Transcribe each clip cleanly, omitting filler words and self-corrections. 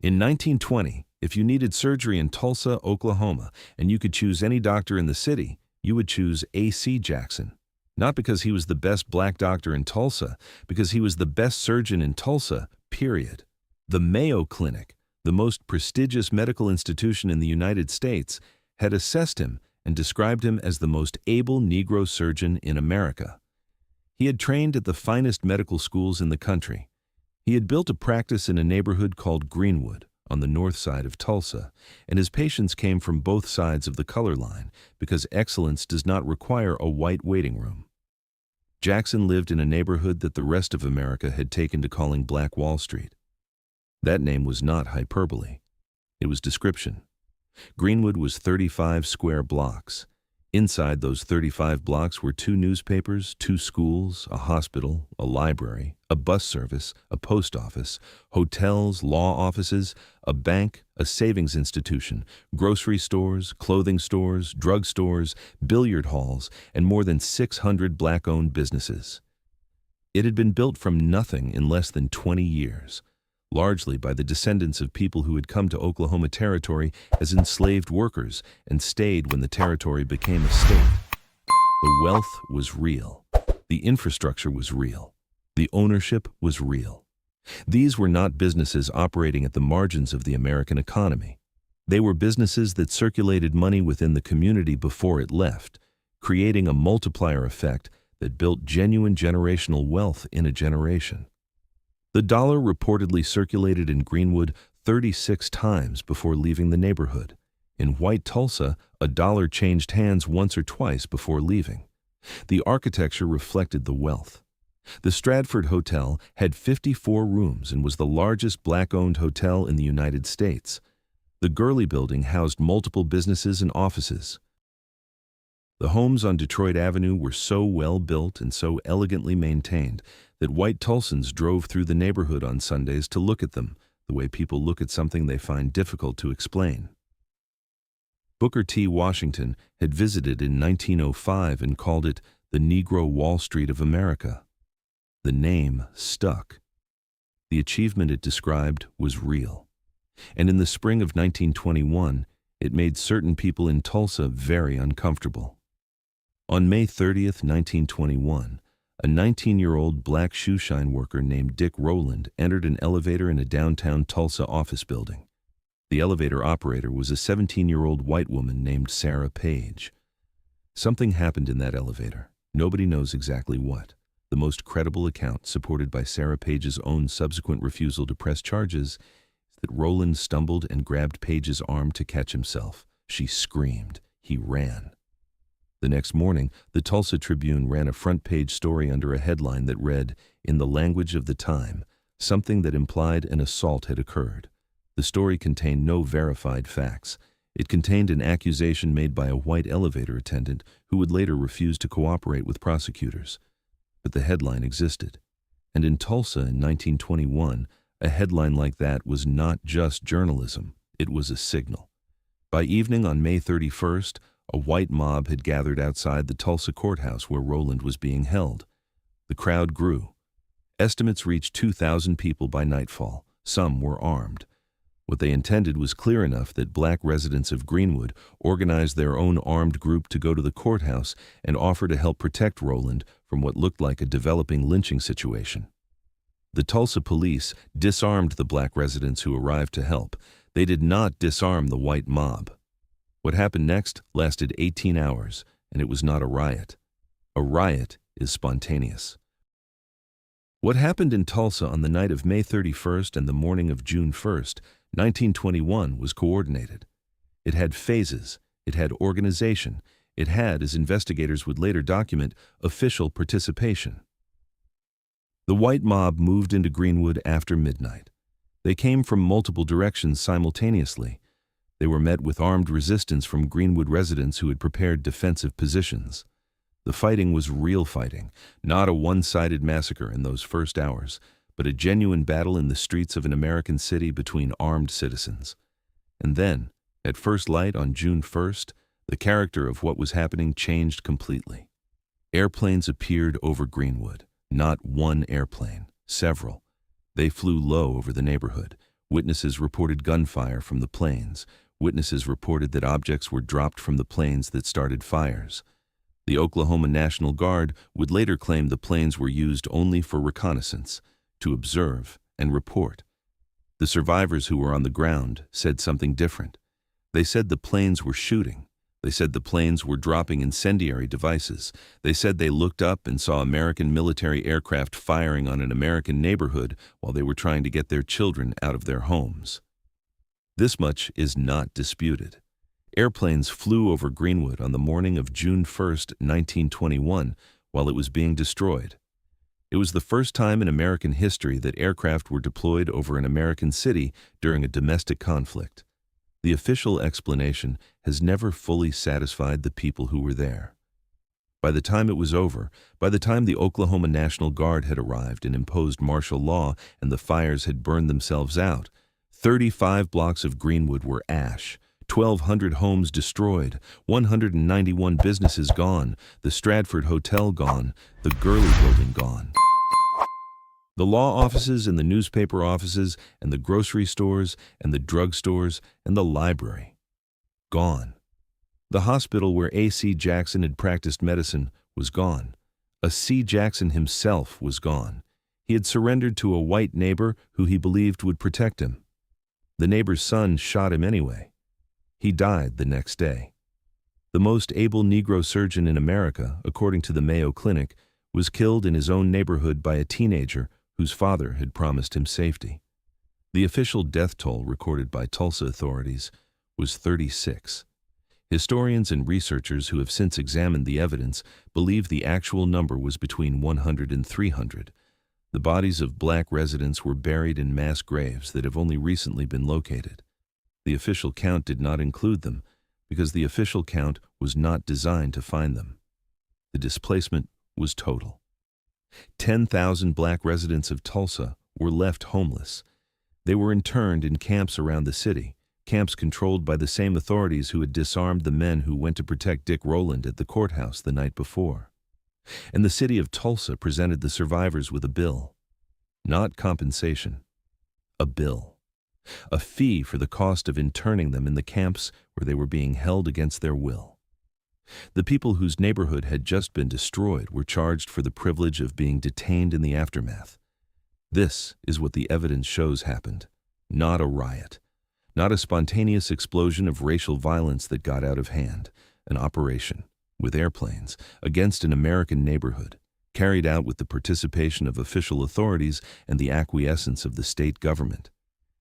In 1920, if you needed surgery in Tulsa, Oklahoma, and you could choose any doctor in the city, you would choose A.C. Jackson. Not because he was the best black doctor in Tulsa, because he was the best surgeon in Tulsa, period. The Mayo Clinic, the most prestigious medical institution in the United States, had assessed him and described him as the most able Negro surgeon in America. He had trained at the finest medical schools in the country. He had built a practice in a neighborhood called Greenwood, on the north side of Tulsa, and his patients came from both sides of the color line because excellence does not require a white waiting room. Jackson lived in a neighborhood that the rest of America had taken to calling Black Wall Street. That name was not hyperbole. It was description. Greenwood was 35 square blocks. Inside those 35 blocks were 2 newspapers, 2 schools, a hospital, a library, a bus service, a post office, hotels, law offices, a bank, a savings institution, grocery stores, clothing stores, drug stores, billiard halls, and more than 600 black-owned businesses. It had been built from nothing in less than 20 years, largely by the descendants of people who had come to Oklahoma Territory as enslaved workers and stayed when the territory became a state. The wealth was real. The infrastructure was real. The ownership was real. These were not businesses operating at the margins of the American economy. They were businesses that circulated money within the community before it left, creating a multiplier effect that built genuine generational wealth in a generation. The dollar reportedly circulated in Greenwood 36 times before leaving the neighborhood. In white Tulsa, a dollar changed hands once or twice before leaving. The architecture reflected the wealth. The Stratford Hotel had 54 rooms and was the largest black-owned hotel in the United States. The Gurley Building housed multiple businesses and offices. The homes on Detroit Avenue were so well built and so elegantly maintained that white Tulsans drove through the neighborhood on Sundays to look at them, the way people look at something they find difficult to explain. Booker T. Washington had visited in 1905 and called it the Negro Wall Street of America. The name stuck. The achievement it described was real. And in the spring of 1921, it made certain people in Tulsa very uncomfortable. On May 30th, 1921, a 19-year-old black shoeshine worker named Dick Rowland entered an elevator in a downtown Tulsa office building. The elevator operator was a 17-year-old white woman named Sarah Page. Something happened in that elevator. Nobody knows exactly what. The most credible account, supported by Sarah Page's own subsequent refusal to press charges, is that Rowland stumbled and grabbed Page's arm to catch himself. She screamed. He ran. The next morning, the Tulsa Tribune ran a front-page story under a headline that read, in the language of the time, something that implied an assault had occurred. The story contained no verified facts. It contained an accusation made by a white elevator attendant who would later refuse to cooperate with prosecutors. But the headline existed. And in Tulsa in 1921, a headline like that was not just journalism, it was a signal. By evening on May 31st, a white mob had gathered outside the Tulsa courthouse where Rowland was being held. The crowd grew. Estimates reached 2,000 people by nightfall. Some were armed. What they intended was clear enough that black residents of Greenwood organized their own armed group to go to the courthouse and offer to help protect Rowland from what looked like a developing lynching situation. The Tulsa police disarmed the black residents who arrived to help. They did not disarm the white mob. What happened next lasted 18 hours, and it was not a riot. A riot is spontaneous. What happened in Tulsa on the night of May 31st and the morning of June 1st, 1921 was coordinated. It had phases, it had organization, it had, as investigators would later document, official participation. The white mob moved into Greenwood after midnight. They came from multiple directions simultaneously. They were met with armed resistance from Greenwood residents who had prepared defensive positions. The fighting was real fighting, not a one-sided massacre in those first hours, but a genuine battle in the streets of an American city between armed citizens. And then, at first light on June 1st, the character of what was happening changed completely. Airplanes appeared over Greenwood, not one airplane, several. They flew low over the neighborhood, Witnesses reported gunfire from the planes. Witnesses reported that objects were dropped from the planes that started fires. The Oklahoma National Guard would later claim the planes were used only for reconnaissance, to observe and report. The survivors who were on the ground said something different. They said the planes were shooting. They said the planes were dropping incendiary devices. They said they looked up and saw American military aircraft firing on an American neighborhood while they were trying to get their children out of their homes. This much is not disputed. Airplanes flew over Greenwood on the morning of June 1, 1921, while it was being destroyed. It was the first time in American history that aircraft were deployed over an American city during a domestic conflict. The official explanation has never fully satisfied the people who were there. By the time it was over, by the time the Oklahoma National Guard had arrived and imposed martial law and the fires had burned themselves out, 35 blocks of Greenwood were ash, 1,200 homes destroyed, 191 businesses gone, the Stratford Hotel gone, the Gurley Building gone. The law offices and the newspaper offices and the grocery stores and the drug stores and the library. Gone. The hospital where A.C. Jackson had practiced medicine was gone. A.C. Jackson himself was gone. He had surrendered to a white neighbor who he believed would protect him. The neighbor's son shot him anyway. He died the next day. The most able Negro surgeon in America, according to the Mayo Clinic, was killed in his own neighborhood by a teenager whose father had promised him safety. The official death toll recorded by Tulsa authorities was 36. Historians and researchers who have since examined the evidence believe the actual number was between 100 and 300. The bodies of black residents were buried in mass graves that have only recently been located. The official count did not include them because the official count was not designed to find them. The displacement was total. 10,000 black residents of Tulsa were left homeless. They were interned in camps around the city, camps controlled by the same authorities who had disarmed the men who went to protect Dick Rowland at the courthouse the night before. And the city of Tulsa presented the survivors with a bill. Not compensation. A bill. A fee for the cost of interning them in the camps where they were being held against their will. The people whose neighborhood had just been destroyed were charged for the privilege of being detained in the aftermath. This is what the evidence shows happened. Not a riot. Not a spontaneous explosion of racial violence that got out of hand. An operation, with airplanes, against an American neighborhood, carried out with the participation of official authorities and the acquiescence of the state government.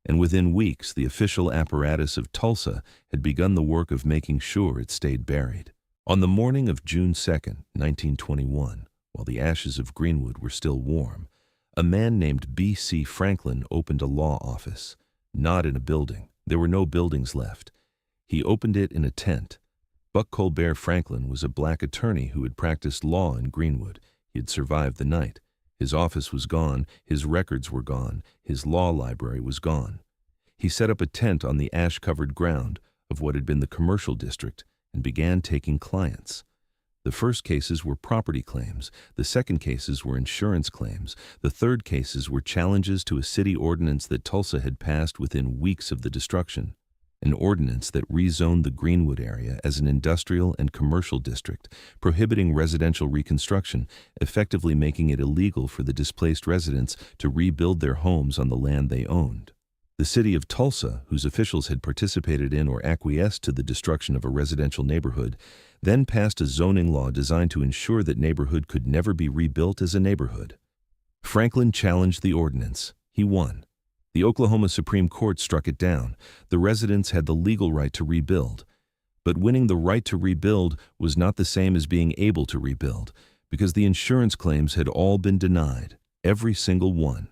And within weeks, the official apparatus of Tulsa had begun the work of making sure it stayed buried. On the morning of June 2, 1921, while the ashes of Greenwood were still warm, a man named B.C. Franklin opened a law office. Not in a building. There were no buildings left. He opened it in a tent. Buck Colbert Franklin was a black attorney who had practiced law in Greenwood. He had survived the night. His office was gone, his records were gone, his law library was gone. He set up a tent on the ash-covered ground of what had been the commercial district and began taking clients. The first cases were property claims, the second cases were insurance claims, the third cases were challenges to a city ordinance that Tulsa had passed within weeks of the destruction, an ordinance that rezoned the Greenwood area as an industrial and commercial district, prohibiting residential reconstruction, effectively making it illegal for the displaced residents to rebuild their homes on the land they owned. The city of Tulsa, whose officials had participated in or acquiesced to the destruction of a residential neighborhood, then passed a zoning law designed to ensure that neighborhood could never be rebuilt as a neighborhood. Franklin challenged the ordinance. He won. The Oklahoma Supreme Court struck it down. The residents had the legal right to rebuild. But winning the right to rebuild was not the same as being able to rebuild, because the insurance claims had all been denied, every single one.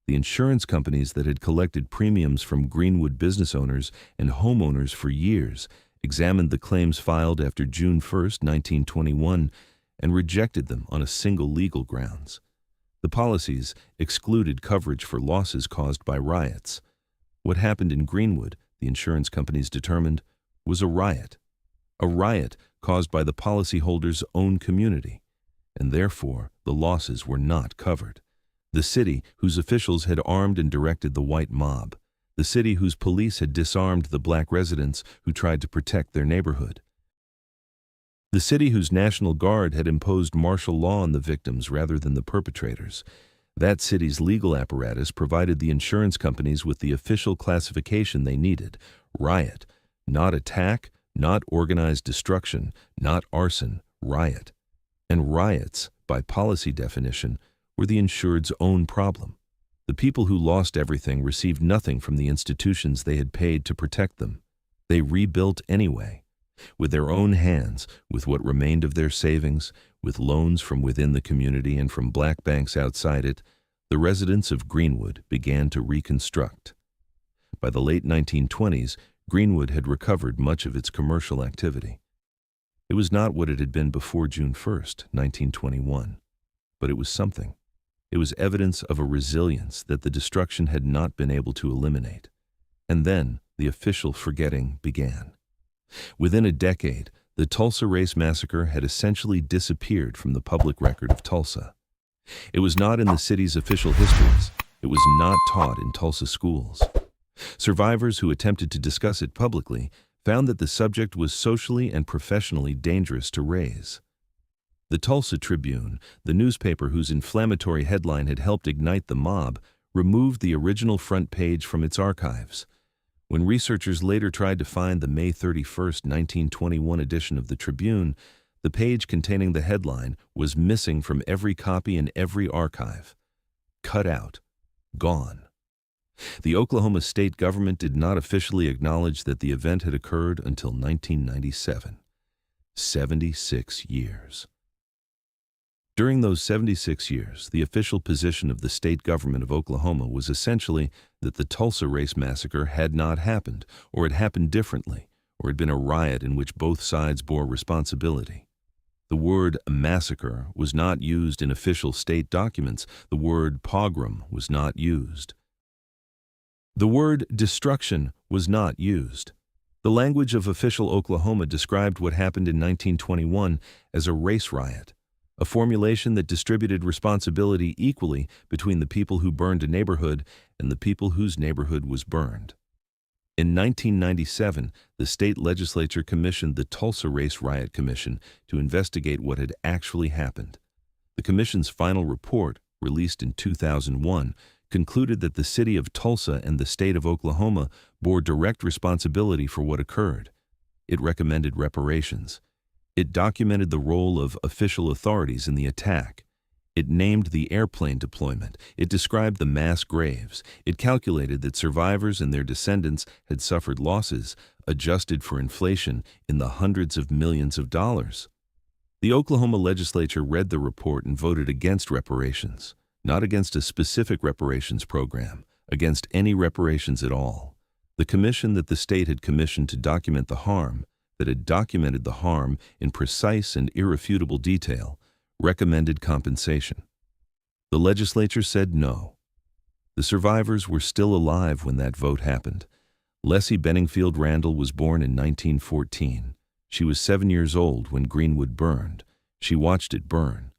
The insurance companies that had collected premiums from Greenwood business owners and homeowners for years examined the claims filed after June 1, 1921, and rejected them on a single legal grounds. The policies excluded coverage for losses caused by riots. What happened in Greenwood, the insurance companies determined, was a riot caused by the policyholders' own community, and therefore the losses were not covered. The city, whose officials had armed and directed the white mob, the city whose police had disarmed the black residents who tried to protect their neighborhood. The city whose National Guard had imposed martial law on the victims rather than the perpetrators. That city's legal apparatus provided the insurance companies with the official classification they needed: riot, not attack, not organized destruction, not arson, riot. And riots, by policy definition, were the insured's own problem. The people who lost everything received nothing from the institutions they had paid to protect them. They rebuilt anyway, with their own hands, with what remained of their savings, with loans from within the community and from black banks outside it. The residents of Greenwood began to reconstruct. By the late 1920s, Greenwood had recovered much of its commercial activity. It was not what it had been before June 1st, 1921, but it was something. It was evidence of a resilience that the destruction had not been able to eliminate. And then the official forgetting began. Within a decade, the Tulsa Race Massacre had essentially disappeared from the public record of Tulsa. It was not in the city's official histories. It was not taught in Tulsa schools. Survivors who attempted to discuss it publicly found that the subject was socially and professionally dangerous to raise. The Tulsa Tribune, the newspaper whose inflammatory headline had helped ignite the mob, removed the original front page from its archives. When researchers later tried to find the May 31st, 1921 edition of the Tribune, the page containing the headline was missing from every copy in every archive. Cut out. Gone. The Oklahoma state government did not officially acknowledge that the event had occurred until 1997. 76 years. During those 76 years, the official position of the state government of Oklahoma was essentially that the Tulsa Race Massacre had not happened, or had happened differently, or had been a riot in which both sides bore responsibility. The word massacre was not used in official state documents. The word pogrom was not used. The word destruction was not used. The language of official Oklahoma described what happened in 1921 as a race riot, a formulation that distributed responsibility equally between the people who burned a neighborhood and the people whose neighborhood was burned. In 1997, the state legislature commissioned the Tulsa Race Riot Commission to investigate what had actually happened. The commission's final report, released in 2001, concluded that the city of Tulsa and the state of Oklahoma bore direct responsibility for what occurred. It recommended reparations. It documented the role of official authorities in the attack. It named the airplane deployment. It described the mass graves. It calculated that survivors and their descendants had suffered losses, adjusted for inflation, in the hundreds of millions of dollars. The Oklahoma legislature read the report and voted against reparations, not against a specific reparations program, against any reparations at all. The commission that the state had commissioned to document the harm, that had documented the harm in precise and irrefutable detail, recommended compensation. The legislature said no. The survivors were still alive when that vote happened. Leslie Benningfield Randall was born in 1914. She was 7 years old when Greenwood burned. She watched it burn.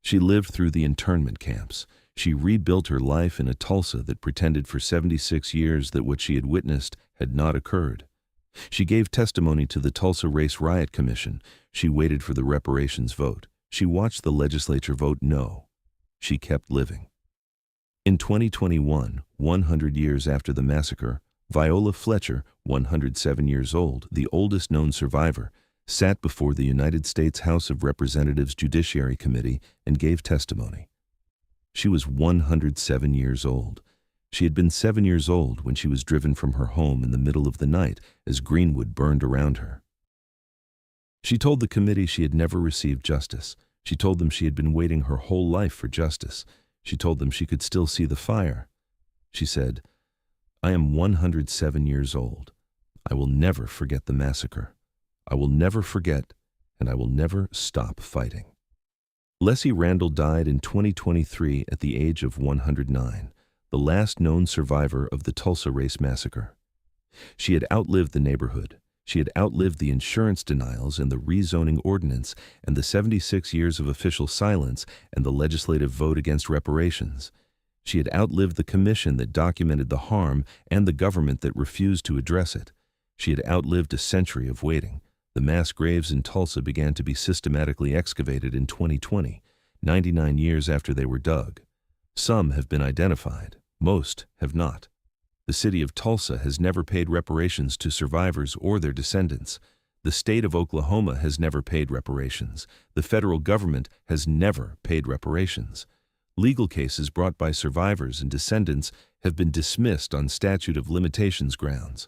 She lived through the internment camps. She rebuilt her life in a Tulsa that pretended for 76 years that what she had witnessed had not occurred. She gave testimony to the Tulsa Race Riot Commission. She waited for the reparations vote. She watched the legislature vote no. She kept living. In 2021, 100 years after the massacre, Viola Fletcher, 107 years old, the oldest known survivor, sat before the United States House of Representatives Judiciary Committee and gave testimony. She was 107 years old. She had been 7 years old when she was driven from her home in the middle of the night as Greenwood burned around her. She told the committee she had never received justice. She told them she had been waiting her whole life for justice. She told them she could still see the fire. She said, "I am 107 years old. I will never forget the massacre. I will never forget, and I will never stop fighting." Leslie Randall died in 2023 at the age of 109. The last known survivor of the Tulsa Race Massacre. She had outlived the neighborhood. She had outlived the insurance denials and the rezoning ordinance and the 76 years of official silence and the legislative vote against reparations. She had outlived the commission that documented the harm and the government that refused to address it. She had outlived a century of waiting. The mass graves in Tulsa began to be systematically excavated in 2020, 99 years after they were dug. Some have been identified, most have not. The city of Tulsa has never paid reparations to survivors or their descendants. The state of Oklahoma has never paid reparations. The federal government has never paid reparations. Legal cases brought by survivors and descendants have been dismissed on statute of limitations grounds.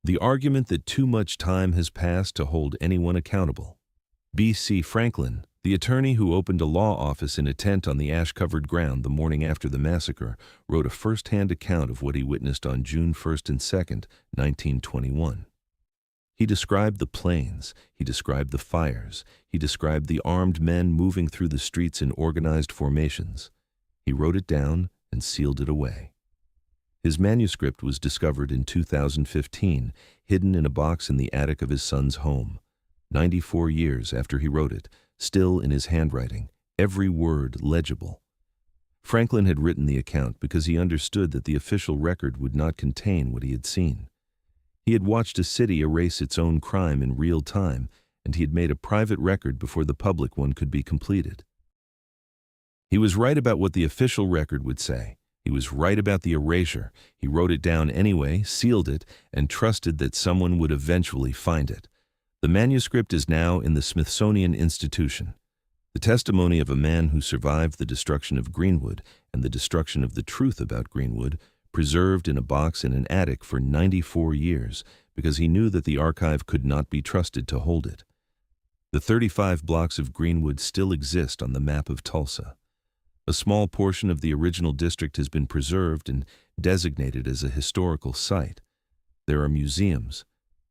The argument that too much time has passed to hold anyone accountable. B.C. Franklin, the attorney who opened a law office in a tent on the ash-covered ground the morning after the massacre, wrote a first-hand account of what he witnessed on June 1st and 2nd, 1921. He described the plains, he described the fires, he described the armed men moving through the streets in organized formations. He wrote it down and sealed it away. His manuscript was discovered in 2015, hidden in a box in the attic of his son's home. 94 years after he wrote it, still in his handwriting, every word legible. Franklin had written the account because he understood that the official record would not contain what he had seen. He had watched a city erase its own crime in real time, and he had made a private record before the public one could be completed. He was right about what the official record would say. He was right about the erasure. He wrote it down anyway, sealed it, and trusted that someone would eventually find it. The manuscript is now in the Smithsonian Institution. The testimony of a man who survived the destruction of Greenwood and the destruction of the truth about Greenwood, preserved in a box in an attic for 94 years because he knew that the archive could not be trusted to hold it. The 35 blocks of Greenwood still exist on the map of Tulsa. A small portion of the original district has been preserved and designated as a historical site. There are museums,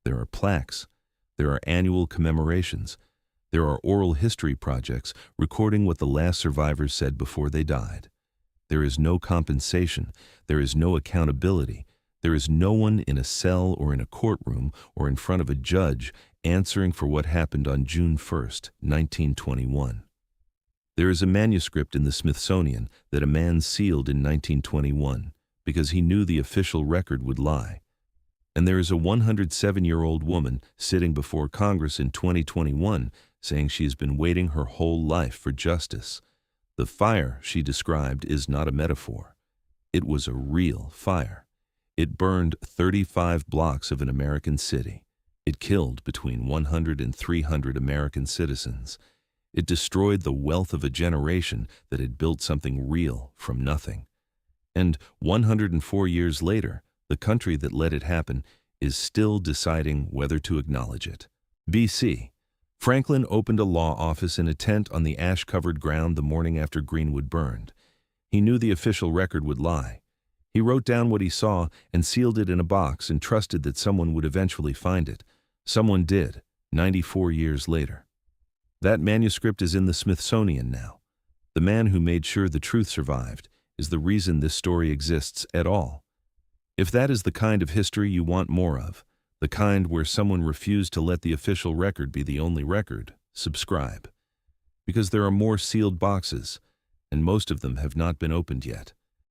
there are plaques, there are annual commemorations, there are oral history projects recording what the last survivors said before they died. There is no compensation, there is no accountability, there is no one in a cell or in a courtroom or in front of a judge answering for what happened on June 1st, 1921. There is a manuscript in the Smithsonian that a man sealed in 1921 because he knew the official record would lie. And there is a 107-year-old woman sitting before Congress in 2021 saying she has been waiting her whole life for justice. The fire she described is not a metaphor. It was a real fire. It burned 35 blocks of an American city. It killed between 100 and 300 American citizens. It destroyed the wealth of a generation that had built something real from nothing. And 104 years later, the country that let it happen is still deciding whether to acknowledge it. B.C. Franklin opened a law office in a tent on the ash-covered ground the morning after Greenwood burned. He knew the official record would lie. He wrote down what he saw and sealed it in a box and trusted that someone would eventually find it. Someone did, 94 years later. That manuscript is in the Smithsonian now. The man who made sure the truth survived is the reason this story exists at all. If that is the kind of history you want more of, the kind where someone refused to let the official record be the only record, subscribe. Because there are more sealed boxes, and most of them have not been opened yet.